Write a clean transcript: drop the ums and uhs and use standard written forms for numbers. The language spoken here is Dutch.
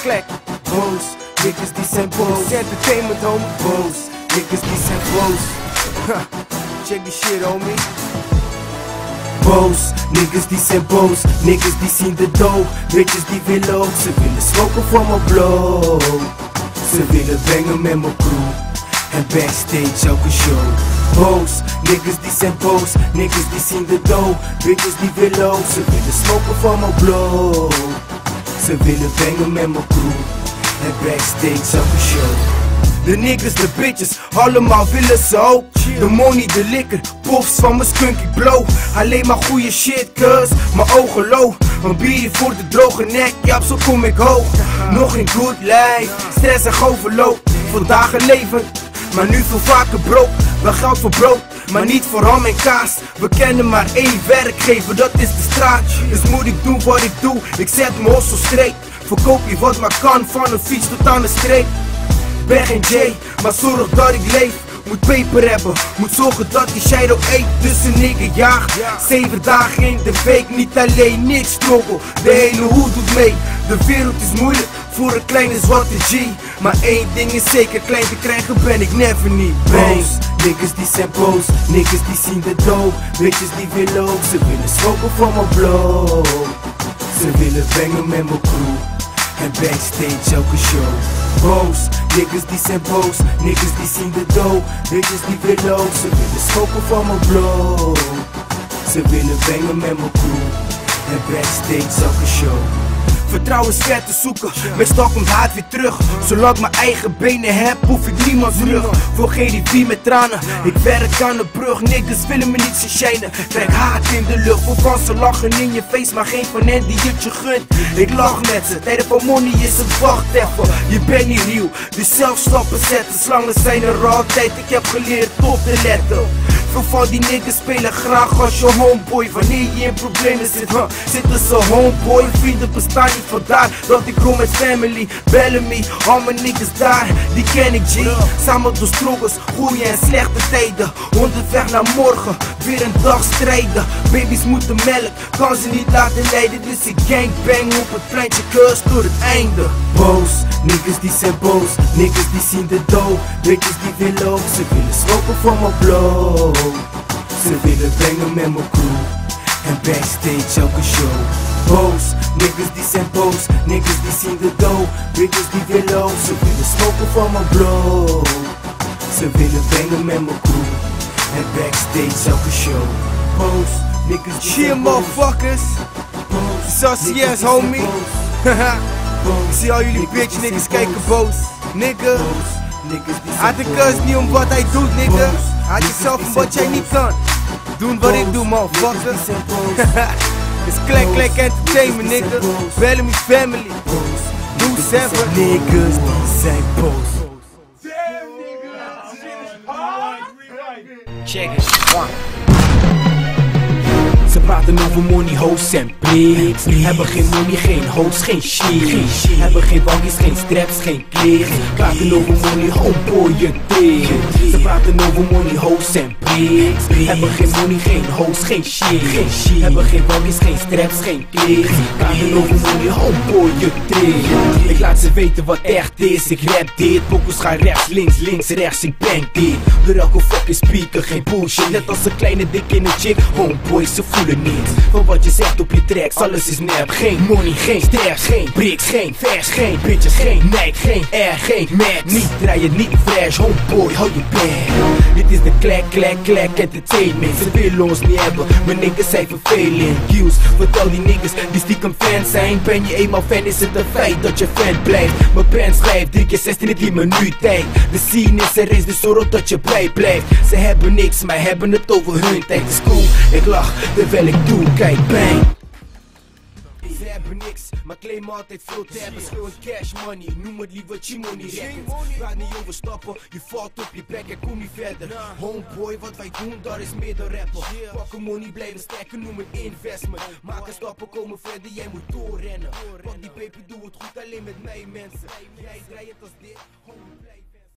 klek. Boos, niggas die zijn boos. Entertainment, homie. Boos, niggas die zijn boos. Check die shit, homie. Boos, niggas die zijn boos. Niggas die zien de dood. Bitches die willen ook. Ze willen smoken voor mijn blow. Ze willen bangen met mijn crew. En backstage elke show. Boos, niggas die zijn boos. Niggas die zien de dood. Bitches die willen ook. Ze willen smoken voor mijn blow. Ze willen bangen met mijn crew. En backstage elke show. De niggas, de bitches, allemaal willen ze ook. De money, de liquor, puffs van mijn skunk, ik blow. Alleen maar goeie shit, cuz, mijn ogen low. Een bierie voor de droge nek, ja, zo kom ik hoog. Nog een good life, stress en overloop. Vandaag een leven, maar nu veel vaker broke. Wel geld voor brood, maar niet voor ham en kaas. We kennen maar één werkgever, dat is de straat. Dus moet ik doen wat ik doe, ik zet me hustle straight. Verkoop je wat maar kan, van een fiets tot aan de streep. Ben geen J, maar zorg dat ik leef. Moet peper hebben, moet zorgen dat die shadow eet. Dus een nigger jaagt, 7 dagen in de week. Niet alleen niks struggle, de hele hoed doet mee. De wereld is moeilijk voor een kleine zwarte G. Maar één ding is zeker, klein te krijgen ben ik never niet. Boos, niggas die zijn boos. Niggas die zien de dood. Bitches die willen ook. Ze willen smoken voor mijn blow. Ze willen bangen met mijn crew. En backstage elke show. Boos, niggas die zijn boos. Niggas die zien de dood. Bitches die willen ook. Ze willen smoken voor mijn blow. Ze willen bangen met mijn crew. En backstage elke show. Vertrouwen is ver te zoeken, meestal komt haat weer terug. Zolang ik mijn eigen benen heb, hoef ik niemands rug. Voor GDV met tranen, ik werk aan de brug. Niggas willen me niet zien shinen, trek haat in de lucht. Voor van ze lachen in je face, maar geen van hen die het je gunt. Ik lach met ze, tijden van money is het wacht even. Je bent niet real, dus zelf stappen zetten. Slangen zijn er altijd, ik heb geleerd op te letten. Veel van die niggas spelen graag als je homeboy. Wanneer je in problemen zit, zitten ze homeboy. Vrienden bestaan niet, vandaar dat ik rol met family. Bellen me, al mijn niggas daar, die ken ik G. Samen door struggles, goeie en slechte tijden. Onderweg naar morgen, weer een dag strijden. Baby's moeten melk, kan ze niet laten leiden. Dus ik gangbang op het pleintje, cuz tot het einde. Boos, niggas die zijn boos. Niggas die zien de dood. Bitches die willen ook. Ze willen smoken voor mijn blow. Ze willen bangen met mijn crew. En backstage elke show. Boos, niggas die zijn boos. Niggas die zien de dood. Bitches die willen ook. Ze willen smoken voor mijn blow. Ze willen bangen met mijn crew. En backstage elke show. Boos, niggas die Cheer zijn boos. motherfuckers, Sauciers homie. Ik zie al jullie bitch niggas kijken boos. Nigga, haat de cuz niet om wat hij doet, nigga. Haat jezelf om wat jij niet kan. Doen wat ik doe, motherfucker. It's Klek Entertainment, nigga. Bellamy's family. Doe 7. Niggas die zijn boos. Check it. Ze praten over money, hoes en pics. Hebben geen money, geen hoes, geen shit. Hebben geen bankies, geen straps, geen kliks. Praten over money, homeboy, je dik. Ze praten over money, hoes en pics. Hebben geen money, geen hoes, geen shit. Hebben geen bankies, geen straps, geen kliks. Praten over money, homeboy, je dik. Ik laat ze weten wat echt is. Ik rap dit, pokus gaan rechts, links, rechts. Ik bang dit. Door elke fucking speaker, geen bullshit. Net als een kleine dik in een chick. Homeboy, ze voelen niets van wat je zegt op je tracks, alles is nep. Geen money, geen straps, geen bricks, geen vers, geen bitches, geen Nike, geen Air, geen Max. Niet draaien, niet fresh, homeboy, hou je bek. Dit is de Klek Entertainment. Ze willen ons niet hebben, mijn niggas zijn vervelend. Views, vertel die niggas die stiekem fans zijn. Ben je eenmaal fan, is het een feit dat je fan blijft. Mijn pen schrijft 3 keer 16 in 10 minuten tijd. De scene is er eens, dus zorg dat je blij blijft. Ze hebben niks, maar hebben het over hun tijd. Het is cool, ik lach terwijl ik doe, kijk, bang. Ze hebben niks, maar claim altijd veel te hebben. Schreeuwen cash money, noem het liever G-money records. Praat niet over stappen, je valt op je plek en kom niet verder. Homeboy, wat wij doen, dat is meer dan rappen. Pakken money, blijven stekken, noem het investment. Maken stappen, komen verder, jij moet doorrennen. Pak die paper, doe het goed, alleen met mij mensen. Jij draait het als dit, homie, blijf.